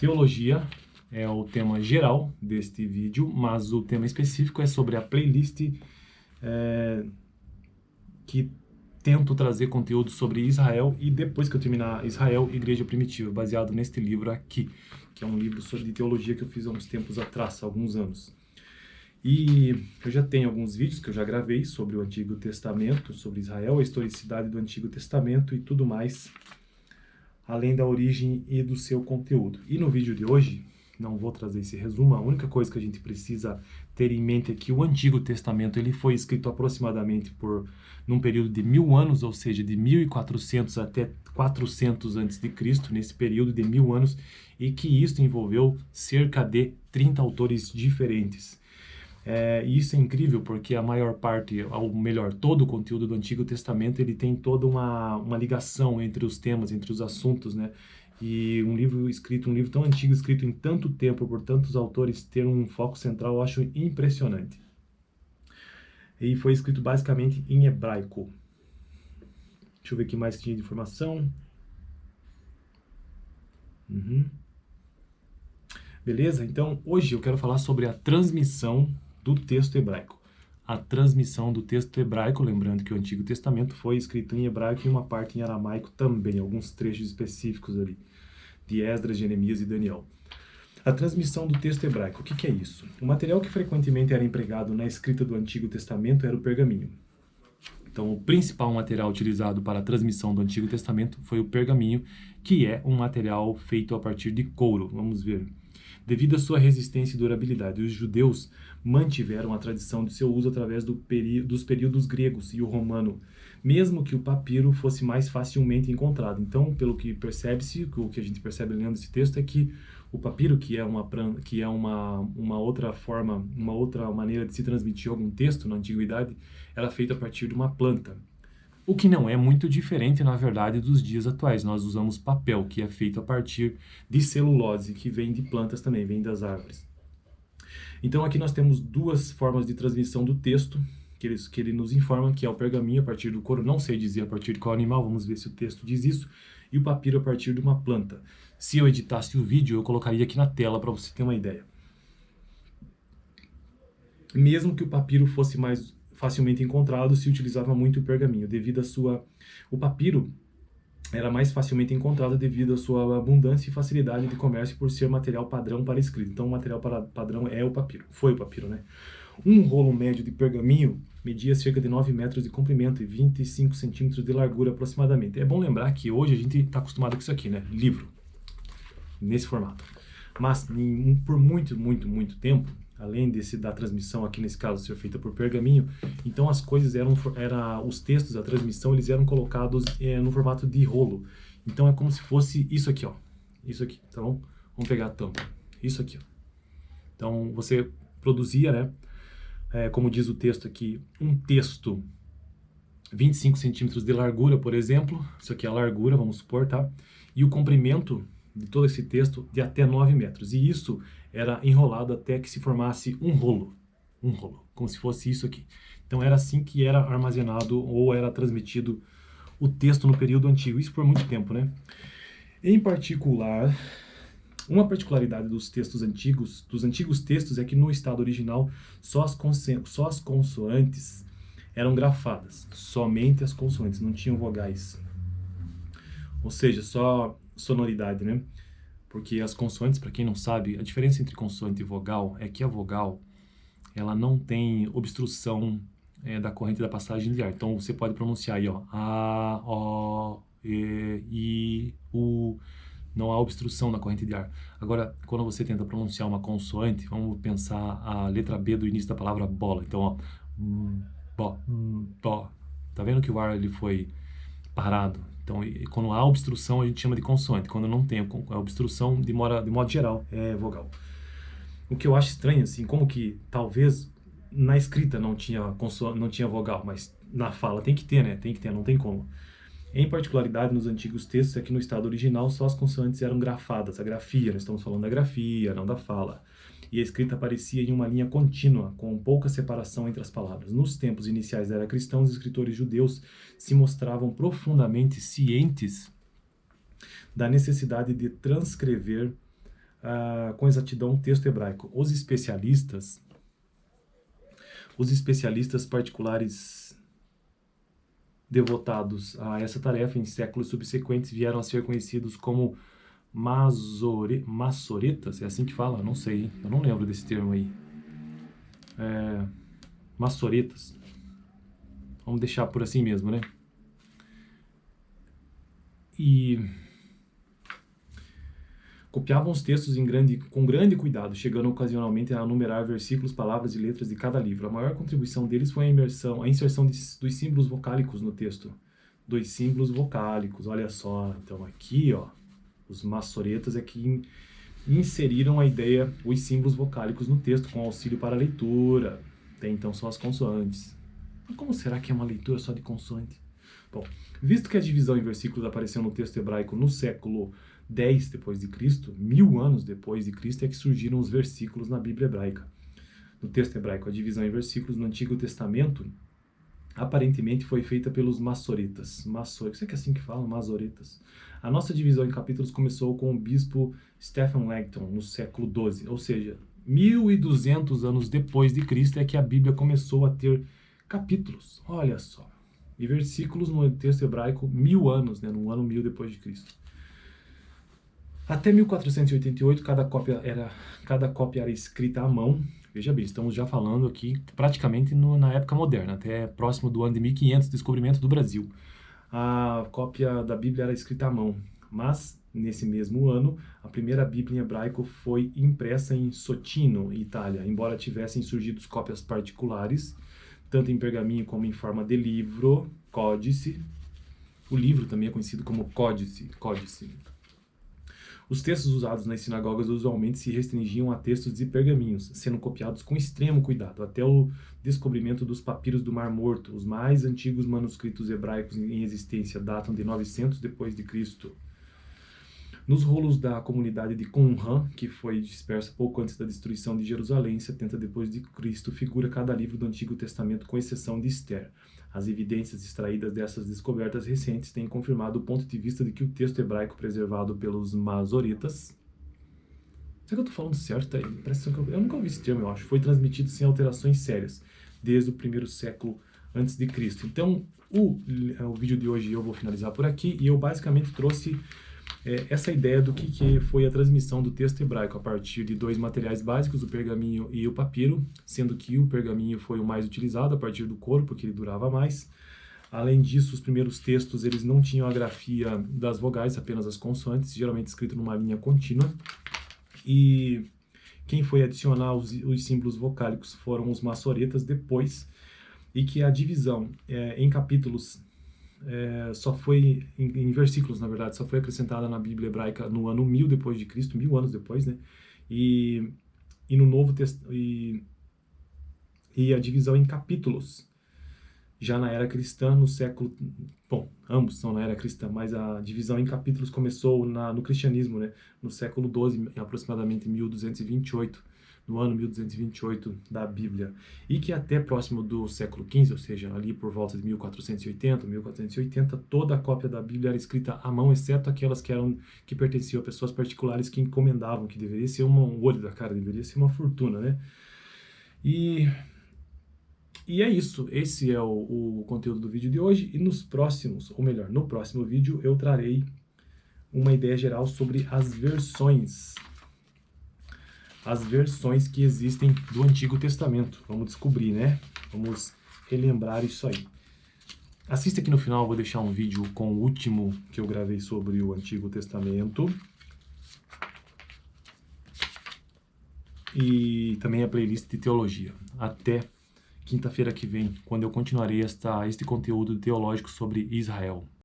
Teologia é o tema geral deste vídeo, mas o tema específico é sobre a playlist que tento trazer conteúdo sobre Israel e depois que eu terminar Israel, Igreja Primitiva, baseado neste livro aqui, que é um livro de teologia que eu fiz há uns tempos atrás, há alguns anos. E eu já tenho alguns vídeos que eu já gravei sobre o Antigo Testamento, sobre Israel, a historicidade do Antigo Testamento e tudo mais, além da origem e do seu conteúdo. E no vídeo de hoje, não vou trazer esse resumo, a única coisa que a gente precisa ter em mente é que o Antigo Testamento ele foi escrito aproximadamente num período de 1000 anos, ou seja, de 1400 até 400 a.C., nesse período de 1000 anos, e que isso envolveu cerca de 30 autores diferentes. E isso é incrível porque a maior parte, ou melhor, todo o conteúdo do Antigo Testamento ele tem toda uma ligação entre os temas, entre os assuntos, né? E um livro tão antigo, escrito em tanto tempo por tantos autores, ter um foco central, eu acho impressionante. E foi escrito basicamente em hebraico. Deixa eu ver o que mais tinha de informação. Beleza? Então, hoje eu quero falar sobre a transmissão do texto hebraico. A transmissão do texto hebraico, lembrando que o Antigo Testamento foi escrito em hebraico e uma parte em aramaico também, alguns trechos específicos ali, de Esdras, Jeremias e Daniel. A transmissão do texto hebraico, o que é isso? O material que frequentemente era empregado na escrita do Antigo Testamento era o pergaminho. Então, o principal material utilizado para a transmissão do Antigo Testamento foi o pergaminho, que é um material feito a partir de couro. Vamos ver. Devido à sua resistência e durabilidade, os judeus mantiveram a tradição de seu uso através dos períodos gregos e o romano, mesmo que o papiro fosse mais facilmente encontrado. Então, pelo que percebe-se, o que a gente percebe lendo esse texto é que o papiro, que é uma outra forma, uma outra maneira de se transmitir algum texto na antiguidade, era feito a partir de uma planta. O que não é muito diferente, na verdade, dos dias atuais. Nós usamos papel, que é feito a partir de celulose, que vem de plantas também, vem das árvores. Então aqui nós temos duas formas de transmissão do texto, que ele nos informa, que é o pergaminho a partir do couro, não sei dizer a partir de qual animal, vamos ver se o texto diz isso, e o papiro a partir de uma planta. Se eu editasse o vídeo, eu colocaria aqui na tela para você ter uma ideia. Mesmo que o papiro fosse mais facilmente encontrado, se utilizava muito o pergaminho, o papiro era mais facilmente encontrado devido à sua abundância e facilidade de comércio por ser material padrão para escrita. Então, o material padrão é o papiro, foi o papiro, né? Um rolo médio de pergaminho media cerca de 9 metros de comprimento e 25 centímetros de largura aproximadamente. É bom lembrar que hoje a gente está acostumado com isso aqui, né? Livro, nesse formato. Mas, por muito tempo, além da transmissão aqui nesse caso ser feita por pergaminho, então as coisas os textos, a transmissão, eles eram colocados no formato de rolo. Então é como se fosse isso aqui, ó. Isso aqui, tá bom? Vamos pegar a tampa. Isso aqui, ó. Então você produzia, né? Como diz o texto aqui, um texto 25 centímetros de largura, por exemplo. Isso aqui é a largura, vamos supor, tá? E o comprimento de todo esse texto de até 9 metros. E isso era enrolado até que se formasse um rolo, como se fosse isso aqui. Então era assim que era armazenado ou era transmitido o texto no período antigo, isso por muito tempo, né? Em particular, uma particularidade dos antigos textos é que no estado original só as consoantes eram grafadas, somente as consoantes, não tinham vogais. Ou seja, só sonoridade, né? Porque as consoantes, para quem não sabe, a diferença entre consoante e vogal é que a vogal, ela não tem obstrução da corrente da passagem de ar. Então, você pode pronunciar aí, ó, A, O, E, I, U, não há obstrução na corrente de ar. Agora, quando você tenta pronunciar uma consoante, vamos pensar a letra B do início da palavra bola. Então, ó, bo, bo. Tá vendo que o ar ele foi parado? Então, quando há obstrução, a gente chama de consoante. Quando não tem a obstrução, de modo geral, é vogal. O que eu acho estranho, assim, como que talvez na escrita não tinha vogal, mas na fala tem que ter, né? Tem que ter, não tem como. Em particularidade, nos antigos textos, é que no estado original só as consoantes eram grafadas, a grafia, nós estamos falando da grafia, não da fala. E a escrita aparecia em uma linha contínua, com pouca separação entre as palavras. Nos tempos iniciais da era cristã, os escritores judeus se mostravam profundamente cientes da necessidade de transcrever com exatidão o texto hebraico. Os especialistas particulares devotados a essa tarefa em séculos subsequentes vieram a ser conhecidos como maçoretas, é assim que fala? Não sei, hein? Eu não lembro desse termo aí. Maçoretas. Vamos deixar por assim mesmo, né? E copiavam os textos com grande cuidado, chegando ocasionalmente a numerar versículos, palavras e letras de cada livro. A maior contribuição deles foi a inserção dos símbolos vocálicos no texto. Dos símbolos vocálicos, olha só. Então aqui, ó, os maçoretas é que inseriram a ideia, os símbolos vocálicos no texto, com auxílio para a leitura. Tem então só as consoantes. Mas como será que é uma leitura só de consoante? Bom, visto que a divisão em versículos apareceu no texto hebraico no século 10 depois de Cristo, 1000 anos depois de Cristo é que surgiram os versículos na Bíblia hebraica. No texto hebraico, a divisão em versículos no Antigo Testamento aparentemente foi feita pelos maçoretas. Será que é assim que falam? Maçoretas. A nossa divisão em capítulos começou com o bispo Stephen Langton no século 12, ou seja, 1200 anos depois de Cristo é que a Bíblia começou a ter capítulos. Olha só. E versículos no texto hebraico 1000 anos, né, no ano 1000 depois de Cristo. Até 1488, cada cópia era escrita à mão. Veja bem, estamos já falando aqui praticamente na época moderna, até próximo do ano de 1500, descobrimento do Brasil. A cópia da Bíblia era escrita à mão, mas nesse mesmo ano, a primeira Bíblia em hebraico foi impressa em Sotino, Itália, embora tivessem surgido cópias particulares, tanto em pergaminho como em forma de livro, códice. O livro também é conhecido como códice. Os textos usados nas sinagogas usualmente se restringiam a textos de pergaminhos, sendo copiados com extremo cuidado, até o descobrimento dos papiros do Mar Morto. Os mais antigos manuscritos hebraicos em existência datam de 900 depois de Cristo. Nos rolos da comunidade de Qumran, que foi dispersa pouco antes da destruição de Jerusalém, 70 depois de Cristo, figura cada livro do Antigo Testamento, com exceção de Esther. As evidências extraídas dessas descobertas recentes têm confirmado o ponto de vista de que o texto hebraico preservado pelos maçoretas, será que eu estou falando certo aí? Eu nunca ouvi esse termo, eu acho. Foi transmitido sem alterações sérias, desde o primeiro século antes de Cristo. Então, o vídeo de hoje eu vou finalizar por aqui, e eu basicamente trouxe essa ideia do que foi a transmissão do texto hebraico a partir de dois materiais básicos, o pergaminho e o papiro, sendo que o pergaminho foi o mais utilizado a partir do couro, porque ele durava mais. Além disso, os primeiros textos eles não tinham a grafia das vogais, apenas as consoantes, geralmente escrito numa linha contínua. E quem foi adicionar os símbolos vocálicos foram os maçoretas depois, e que a divisão em capítulos só foi, em versículos na verdade, só foi acrescentada na Bíblia hebraica no ano 1000 depois de Cristo, 1000 anos depois, né? E no Novo Testamento, e a divisão em capítulos já na era cristã, no século... Bom, ambos são na era cristã, mas a divisão em capítulos começou no cristianismo, né? No século 12, aproximadamente 1228, no ano 1228 da Bíblia, e que até próximo do século XV, ou seja, ali por volta de 1480, toda a cópia da Bíblia era escrita à mão, exceto aquelas que pertenciam a pessoas particulares que encomendavam, que deveria ser um olho da cara, deveria ser uma fortuna, né? E é isso, esse é o conteúdo do vídeo de hoje, e nos próximos, ou melhor, no próximo vídeo eu trarei uma ideia geral sobre as versões que existem do Antigo Testamento. Vamos descobrir, né? Vamos relembrar isso aí. Assista aqui no final, eu vou deixar um vídeo com o último que eu gravei sobre o Antigo Testamento. E também a playlist de teologia. Até quinta-feira que vem, quando eu continuarei este conteúdo teológico sobre Israel.